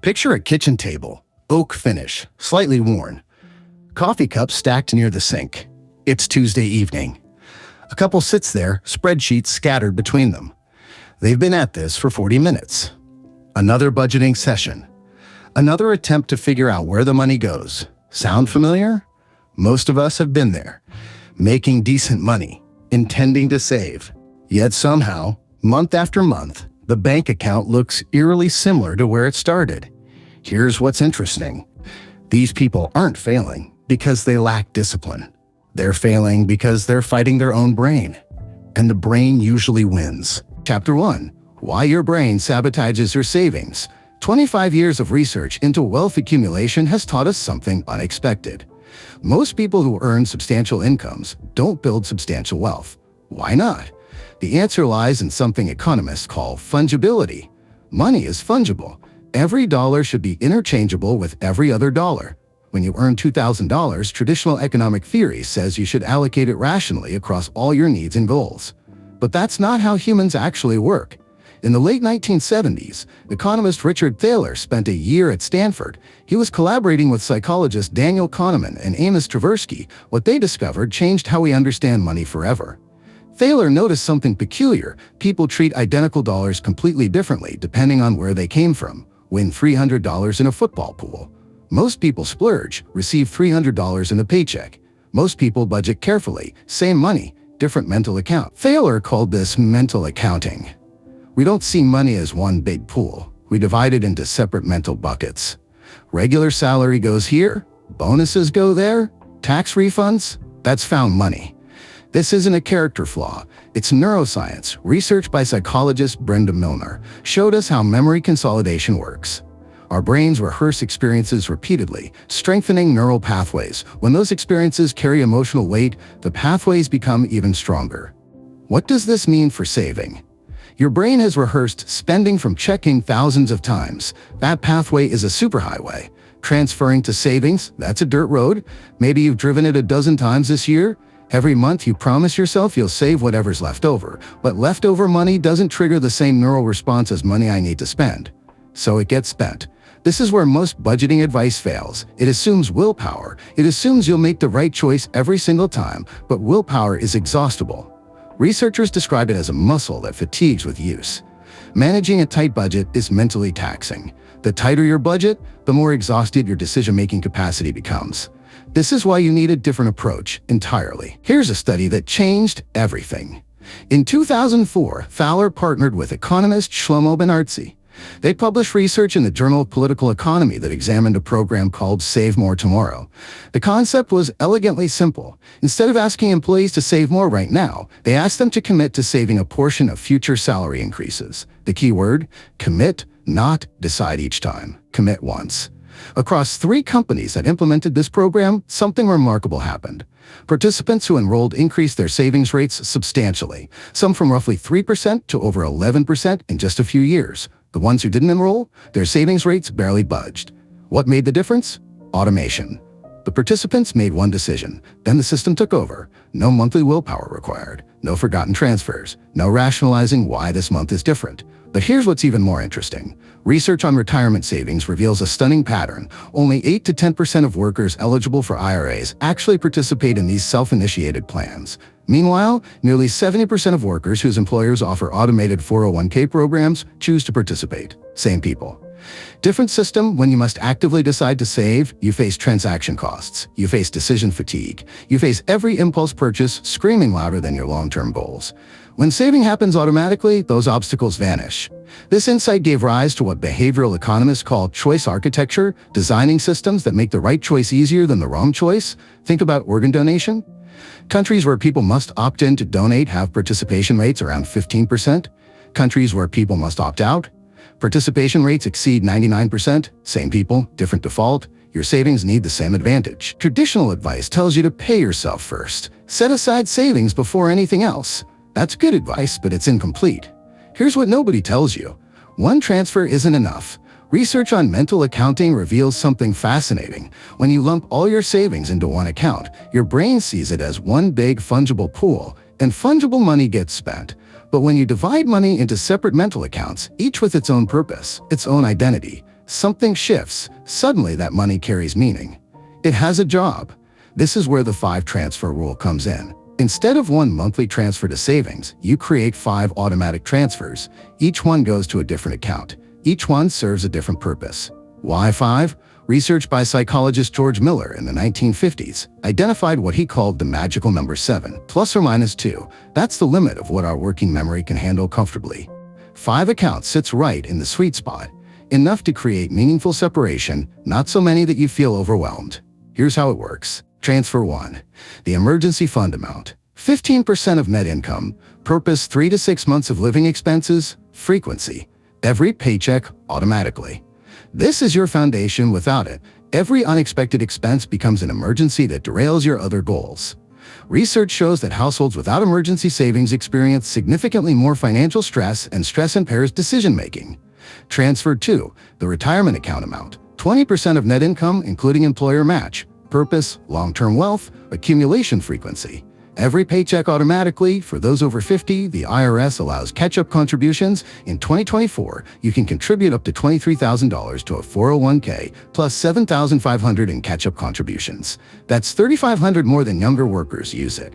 Picture a kitchen table, oak finish, slightly worn. Coffee cups stacked near the sink. It's Tuesday evening. A couple sits there, spreadsheets scattered between them. They've been at this for 40 minutes. Another budgeting session. Another attempt to figure out where the money goes. Sound familiar? Most of us have been there. Making decent money, intending to save. Yet somehow, month after month, the bank account looks eerily similar to where it started. Here's what's interesting. These people aren't failing because they lack discipline. They're failing because they're fighting their own brain. And the brain usually wins. Chapter 1. Why your brain sabotages your savings. 25 years of research into wealth accumulation has taught us something unexpected. Most people who earn substantial incomes don't build substantial wealth. Why not? The answer lies in something economists call fungibility. Money is fungible. Every dollar should be interchangeable with every other dollar. When you earn $2,000, traditional economic theory says you should allocate it rationally across all your needs and goals. But that's not how humans actually work. In the late 1970s, economist Richard Thaler spent a year at Stanford. He was collaborating with psychologists Daniel Kahneman and Amos Tversky. What they discovered changed how we understand money forever. Thaler noticed something peculiar. People treat identical dollars completely differently depending on where they came from. Win $300 in a football pool. Most people splurge, receive $300 in a paycheck. Most people budget carefully, same money, different mental account. Thaler called this mental accounting. We don't see money as one big pool. We divide it into separate mental buckets. Regular salary goes here, bonuses go there, tax refunds, that's found money. This isn't a character flaw, it's neuroscience. Research by psychologist Brenda Milner showed us how memory consolidation works. Our brains rehearse experiences repeatedly, strengthening neural pathways. When those experiences carry emotional weight, the pathways become even stronger. What does this mean for saving? Your brain has rehearsed spending from checking thousands of times. That pathway is a superhighway. Transferring to savings, that's a dirt road. Maybe you've driven it a dozen times this year. Every month you promise yourself you'll save whatever's left over. But leftover money doesn't trigger the same neural response as money I need to spend. So it gets spent. This is where most budgeting advice fails. It assumes willpower. It assumes you'll make the right choice every single time, but willpower is exhaustible. Researchers describe it as a muscle that fatigues with use. Managing a tight budget is mentally taxing. The tighter your budget, the more exhausted your decision-making capacity becomes. This is why you need a different approach entirely. Here's a study that changed everything. In 2004, Thaler partnered with economist Shlomo Benartzi. They published research in the Journal of Political Economy that examined a program called Save More Tomorrow. The concept was elegantly simple. Instead of asking employees to save more right now, they asked them to commit to saving a portion of future salary increases. The key word? Commit, not decide each time. Commit once. Across 3 companies that implemented this program, something remarkable happened. Participants who enrolled increased their savings rates substantially, some from roughly 3% to over 11% in just a few years. The ones who didn't enroll, their savings rates barely budged. What made the difference? Automation. The participants made one decision, then the system took over. No monthly willpower required, no forgotten transfers, no rationalizing why this month is different. But here's what's even more interesting. Research on retirement savings reveals a stunning pattern. Only 8 to 10% of workers eligible for IRAs actually participate in these self-initiated plans. Meanwhile, nearly 70% of workers whose employers offer automated 401k programs choose to participate. Same people. Different system. When you must actively decide to save, you face transaction costs. You face decision fatigue. You face every impulse purchase screaming louder than your long-term goals. When saving happens automatically, those obstacles vanish. This insight gave rise to what behavioral economists call choice architecture, designing systems that make the right choice easier than the wrong choice. Think about organ donation. Countries where people must opt in to donate have participation rates around 15%. Countries where people must opt out, participation rates exceed 99%. Same people, different default. Your savings need the same advantage. Traditional advice tells you to pay yourself first. Set aside savings before anything else. That's good advice, but it's incomplete. Here's what nobody tells you. One transfer isn't enough. Research on mental accounting reveals something fascinating. When you lump all your savings into one account, your brain sees it as one big fungible pool, and fungible money gets spent. But when you divide money into separate mental accounts, each with its own purpose, its own identity, Something shifts. Suddenly that money carries meaning. It has a job. This is where the 5 transfer rule comes in. Instead of one monthly transfer to savings, you create 5 automatic transfers. Each one goes to a different account. Each one serves a different purpose. Why 5? Research by psychologist George Miller in the 1950s identified what he called the magical number 7, plus or minus 2. That's the limit of what our working memory can handle comfortably. 5 accounts sits right in the sweet spot, enough to create meaningful separation, not so many that you feel overwhelmed. Here's how it works. Transfer 1. The emergency fund amount. 15% of net income. Purpose 3 to 6 months of living expenses. Frequency. Every paycheck automatically. This is your foundation. Without it, every unexpected expense becomes an emergency that derails your other goals. Research shows that households without emergency savings experience significantly more financial stress, and stress impairs decision-making. Transfer 2. The retirement account amount. 20% of net income, including employer match. Purpose, long-term wealth, accumulation frequency. Every paycheck automatically. For those over 50, the IRS allows catch-up contributions. In 2024, you can contribute up to $23,000 to a 401k, plus $7,500 in catch-up contributions. That's $3,500 more than younger workers use it.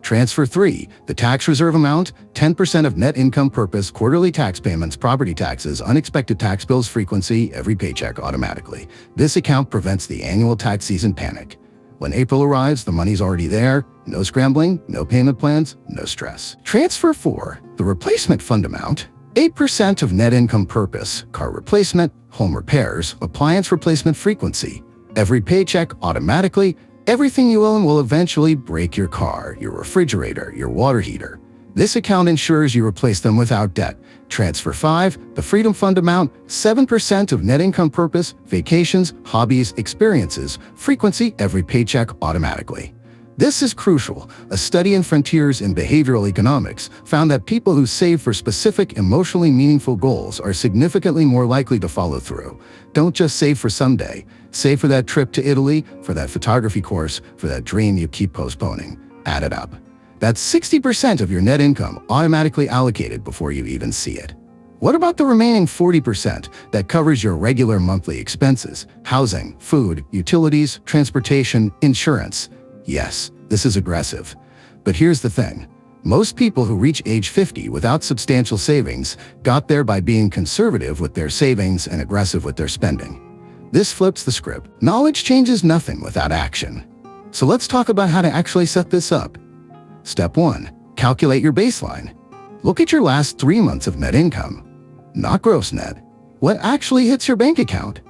Transfer 3. The tax reserve amount. 10% of net income. Purpose, quarterly tax payments, property taxes, unexpected tax bills. Frequency, every paycheck automatically. This account prevents the annual tax season panic. When April arrives, the money's already there. No scrambling, no payment plans, no stress. Transfer 4. The replacement fund amount. 8% of net income. Purpose, car replacement, home repairs, appliance replacement. Frequency, every paycheck automatically. Everything you own will eventually break: your car, your refrigerator, your water heater. This account ensures you replace them without debt. Transfer 5. The freedom fund amount. 7% of net income. Purpose, vacations, hobbies, experiences. Frequency, every paycheck automatically. This is crucial. A study in Frontiers in Behavioral Economics found that people who save for specific, emotionally meaningful goals are significantly more likely to follow through. Don't just save for someday. Save for that trip to Italy, for that photography course, for that dream you keep postponing. Add it up. That's 60% of your net income automatically allocated before you even see it. What about the remaining 40% that covers your regular monthly expenses? Housing, food, utilities, transportation, insurance. Yes, this is aggressive. But here's the thing. Most people who reach age 50 without substantial savings got there by being conservative with their savings and aggressive with their spending. This flips the script. Knowledge changes nothing without action. So let's talk about how to actually set this up. Step 1. Calculate your baseline. Look at your last 3 months of net income. Not gross net. What actually hits your bank account?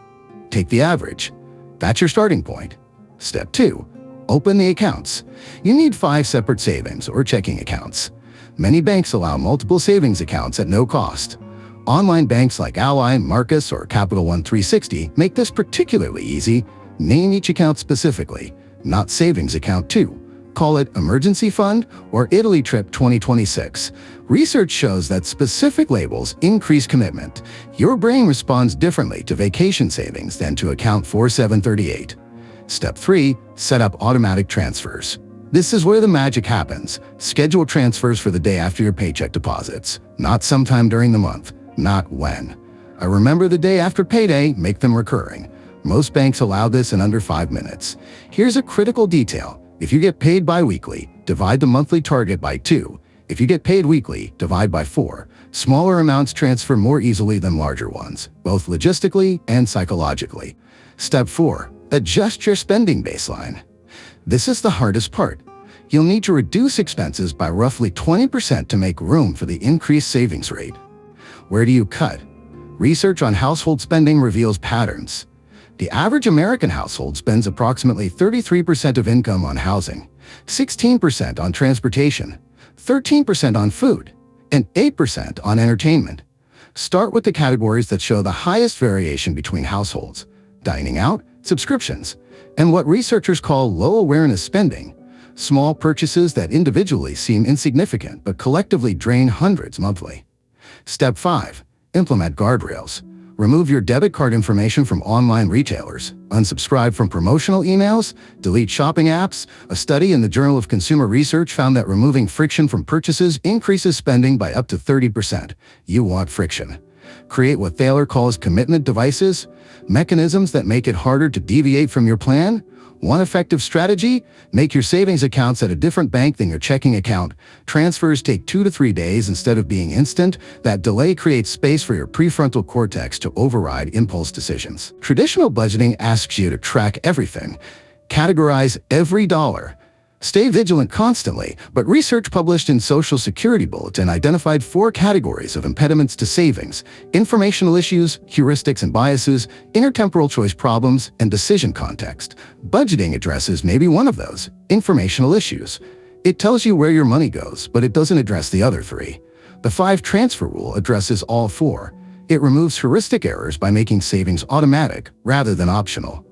Take the average. That's your starting point. Step 2. Open the accounts. You need 5 separate savings or checking accounts. Many banks allow multiple savings accounts at no cost. Online banks like Ally, Marcus, or Capital One 360 make this particularly easy. Name each account specifically, not savings account 2. Call it emergency fund or Italy trip 2026. Research shows that specific labels increase commitment. Your brain responds differently to vacation savings than to account 4738. Step 3. Set up automatic transfers. This is where the magic happens. Schedule transfers for the day after your paycheck deposits, not sometime during the month, not when. I remember the day after payday. Make them recurring. Most banks allow this in under 5 minutes. Here's a critical detail. If you get paid bi-weekly, divide the monthly target by 2. If you get paid weekly, divide by 4. Smaller amounts transfer more easily than larger ones, both logistically and psychologically. Step 4. Adjust your spending baseline. This is the hardest part. You'll need to reduce expenses by roughly 20% to make room for the increased savings rate. Where do you cut? Research on household spending reveals patterns. The average American household spends approximately 33% of income on housing, 16% on transportation, 13% on food, and 8% on entertainment. Start with the categories that show the highest variation between households: dining out, subscriptions, and what researchers call low-awareness spending, small purchases that individually seem insignificant but collectively drain hundreds monthly. Step 5. Implement guardrails. Remove your debit card information from online retailers. Unsubscribe from promotional emails. Delete shopping apps. A study in the Journal of Consumer Research found that removing friction from purchases increases spending by up to 30%. You want friction. Create what Thaler calls commitment devices, mechanisms that make it harder to deviate from your plan. One effective strategy: make your savings accounts at a different bank than your checking account. Transfers take 2 to 3 days instead of being instant. That delay creates space for your prefrontal cortex to override impulse decisions. Traditional budgeting asks you to track everything, categorize every dollar, stay vigilant constantly, but research published in Social Security Bulletin identified 4 categories of impediments to savings: informational issues, heuristics and biases, intertemporal choice problems, and decision context. Budgeting addresses maybe one of those. Informational issues. It tells you where your money goes, but it doesn't address the other 3. The 5 transfer rule addresses all 4. It removes heuristic errors by making savings automatic rather than optional.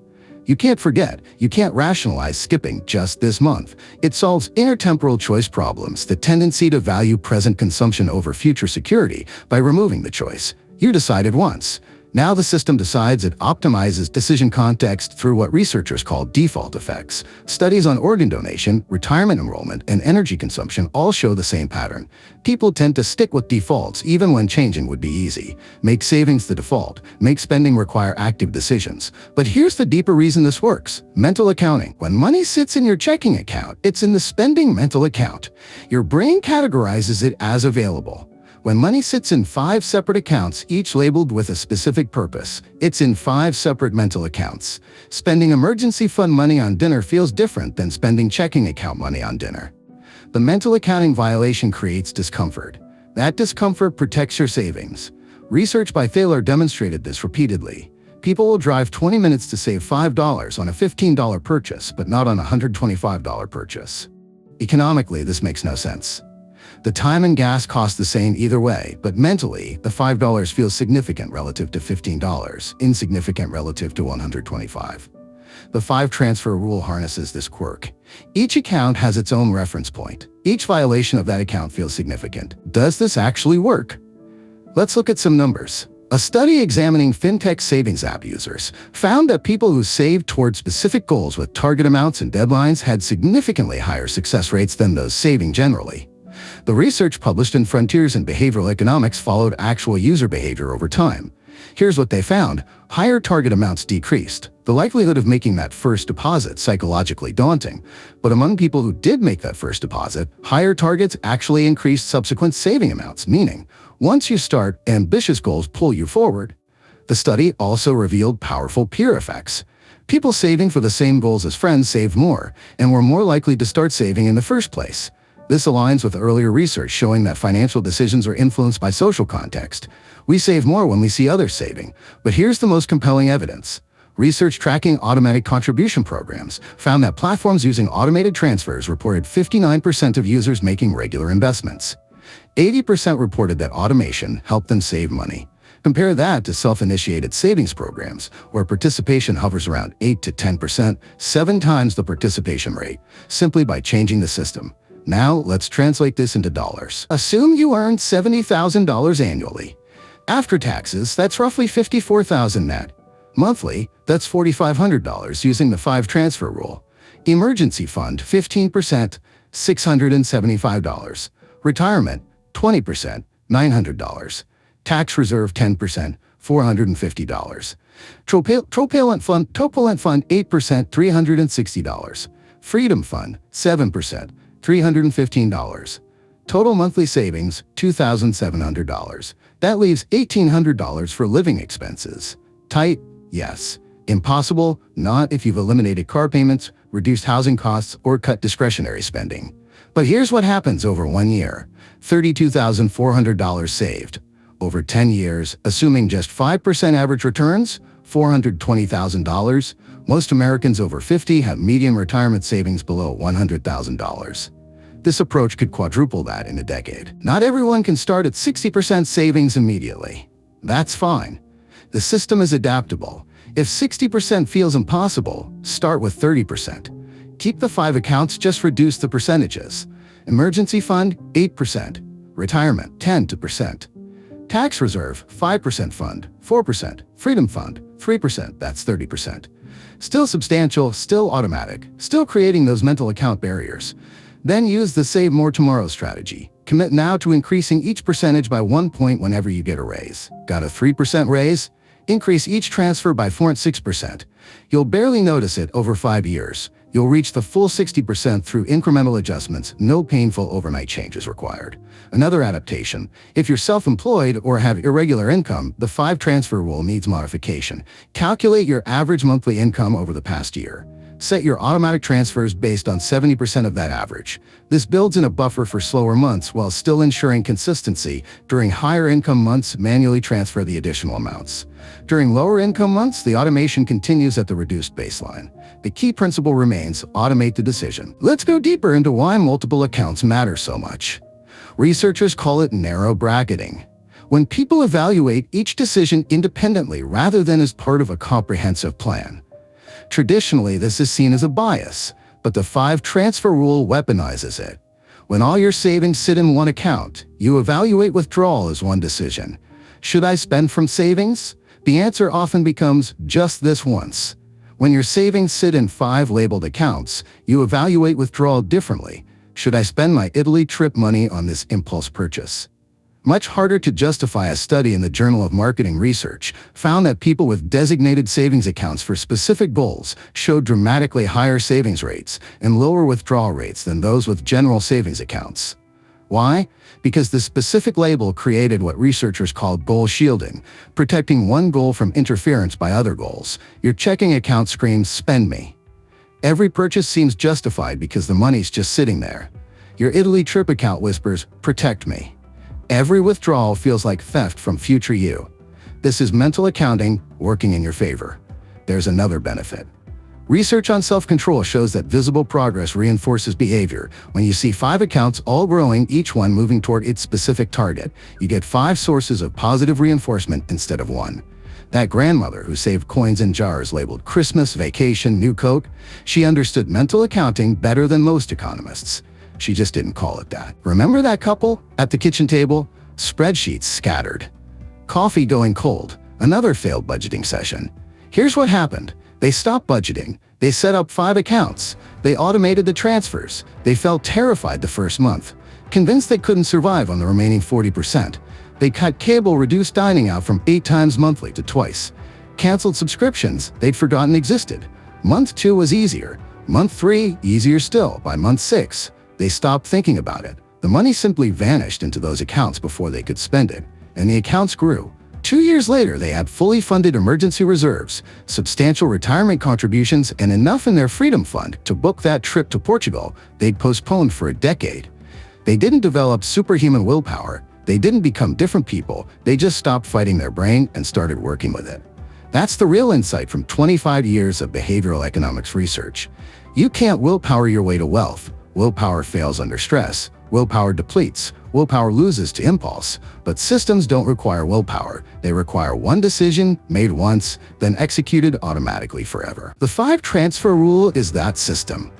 You can't forget, you can't rationalize skipping just this month. It solves intertemporal choice problems, the tendency to value present consumption over future security, by removing the choice. You decided once. Now the system decides. It optimizes decision context through what researchers call default effects. Studies on organ donation, retirement enrollment, and energy consumption all show the same pattern. People tend to stick with defaults even when changing would be easy. Make savings the default. Make spending require active decisions. But here's the deeper reason this works: mental accounting. When money sits in your checking account, it's in the spending mental account. Your brain categorizes it as available. When money sits in 5 separate accounts, each labeled with a specific purpose, it's in 5 separate mental accounts. Spending emergency fund money on dinner feels different than spending checking account money on dinner. The mental accounting violation creates discomfort. That discomfort protects your savings. Research by Thaler demonstrated this repeatedly. People will drive 20 minutes to save $5 on a $15 purchase, but not on a $125 purchase. Economically, this makes no sense. The time and gas cost the same either way, but mentally, the $5 feels significant relative to $15, insignificant relative to $125. The 5 transfer rule harnesses this quirk. Each account has its own reference point. Each violation of that account feels significant. Does this actually work? Let's look at some numbers. A study examining fintech savings app users found that people who saved toward specific goals with target amounts and deadlines had significantly higher success rates than those saving generally. The research published in Frontiers in Behavioral Economics followed actual user behavior over time. Here's what they found. Higher target amounts decreased. The likelihood of making that first deposit psychologically daunting. But among people who did make that first deposit, higher targets actually increased subsequent saving amounts, meaning once you start, ambitious goals pull you forward. The study also revealed powerful peer effects. People saving for the same goals as friends saved more and were more likely to start saving in the first place. This aligns with earlier research showing that financial decisions are influenced by social context. We save more when we see others saving. But here's the most compelling evidence. Research tracking automatic contribution programs found that platforms using automated transfers reported 59% of users making regular investments. 80% reported that automation helped them save money. Compare that to self-initiated savings programs, where participation hovers around 8 to 10%, 7 times the participation rate, simply by changing the system. Now, let's translate this into dollars. Assume you earn $70,000 annually. After taxes, that's roughly $54,000 net. Monthly, that's $4,500 using the 5 transfer rule. Emergency fund, 15%, $675. Retirement, 20%, $900. Tax reserve, 10%, $450. Propellant fund, 8%, $360. Freedom fund, 7%, $315. Total monthly savings, $2,700. That leaves $1,800 for living expenses. Tight? Yes. Impossible? Not if you've eliminated car payments, reduced housing costs, or cut discretionary spending. But here's what happens over 1 year. $32,400 saved. Over 10 years, assuming just 5% average returns, $420,000. Most Americans over 50 have median retirement savings below $100,000. This approach could quadruple that in a decade. Not everyone can start at 60% savings immediately. That's fine. The system is adaptable. If 60% feels impossible, start with 30%. Keep the 5 accounts, just reduce the percentages. Emergency fund, 8%. Retirement, 10%. Tax reserve, 5% fund, 4%. Freedom fund, 3%, that's 30%. Still substantial, still automatic, still creating those mental account barriers. Then use the Save More Tomorrow strategy. Commit now to increasing each percentage by 1 point whenever you get a raise. Got a 3% raise? Increase each transfer by 4.6%. You'll barely notice it over 5 years. You'll reach the full 60% through incremental adjustments, no painful overnight changes required. Another adaptation: if you're self-employed or have irregular income, the 5-transfer rule needs modification. Calculate your average monthly income over the past year. Set your automatic transfers based on 70% of that average. This builds in a buffer for slower months while still ensuring consistency. During higher income months, manually transfer the additional amounts. During lower income months, the automation continues at the reduced baseline. The key principle remains: automate the decision. Let's go deeper into why multiple accounts matter so much. Researchers call it narrow bracketing. When people evaluate each decision independently rather than as part of a comprehensive plan. Traditionally, this is seen as a bias, but the 5-transfer rule weaponizes it. When all your savings sit in one account, you evaluate withdrawal as one decision. Should I spend from savings? The answer often becomes just this once. When your savings sit in 5 labeled accounts, you evaluate withdrawal differently. Should I spend my Italy trip money on this impulse purchase? Much harder to justify. A study in the Journal of Marketing Research found that people with designated savings accounts for specific goals showed dramatically higher savings rates and lower withdrawal rates than those with general savings accounts. Why? Because the specific label created what researchers call goal shielding, protecting one goal from interference by other goals. Your checking account screams, "Spend me." Every purchase seems justified because the money's just sitting there. Your Italy trip account whispers, "Protect me." Every withdrawal feels like theft from future you. This is mental accounting working in your favor. There's another benefit. Research on self-control shows that visible progress reinforces behavior. When you see 5 accounts all growing, each one moving toward its specific target, you get 5 sources of positive reinforcement instead of 1. That grandmother who saved coins in jars labeled Christmas, vacation, new coat, she understood mental accounting better than most economists. She just didn't call it that. Remember that couple at the kitchen table? Spreadsheets scattered. Coffee going cold. Another failed budgeting session. Here's what happened. They stopped budgeting. They set up 5 accounts. They automated the transfers. They felt terrified the first month, convinced they couldn't survive on the remaining 40%. They cut cable, reduced dining out from 8 times monthly to twice. Canceled subscriptions they'd forgotten existed. Month 2 was easier. Month 3, easier still. By month 6, they stopped thinking about it. The money simply vanished into those accounts before they could spend it, and the accounts grew. 2 years later, they had fully funded emergency reserves, substantial retirement contributions, and enough in their freedom fund to book that trip to Portugal they'd postponed for a decade. They didn't develop superhuman willpower. They didn't become different people. They just stopped fighting their brain and started working with it. That's the real insight from 25 years of behavioral economics research. You can't willpower your way to wealth. Willpower fails under stress. Willpower depletes. Willpower loses to impulse. But systems don't require willpower. They require one decision, made once, then executed automatically forever. The 5-transfer rule is that system.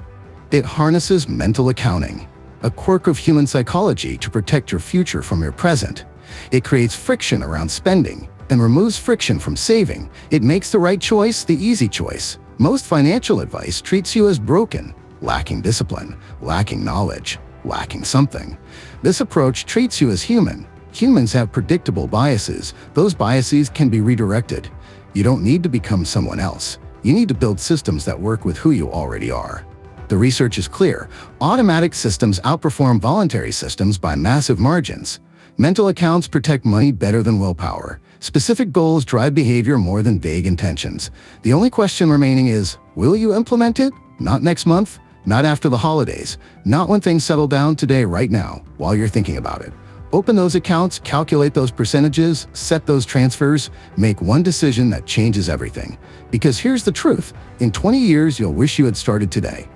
It harnesses mental accounting, a quirk of human psychology to protect your future from your present. It creates friction around spending and removes friction from saving. It makes the right choice the easy choice. Most financial advice treats you as broken, lacking discipline, lacking knowledge, lacking something. This approach treats you as human. Humans have predictable biases. Those biases can be redirected. You don't need to become someone else. You need to build systems that work with who you already are. The research is clear. Automatic systems outperform voluntary systems by massive margins. Mental accounts protect money better than willpower. Specific goals drive behavior more than vague intentions. The only question remaining is, will you implement it? Not next month, not after the holidays, not when things settle down, today, right now, while you're thinking about it. Open those accounts, calculate those percentages, set those transfers, make one decision that changes everything. Because here's the truth, in 20 years, you'll wish you had started today.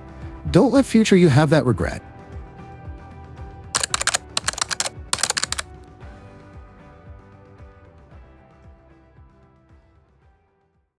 Don't let future you have that regret.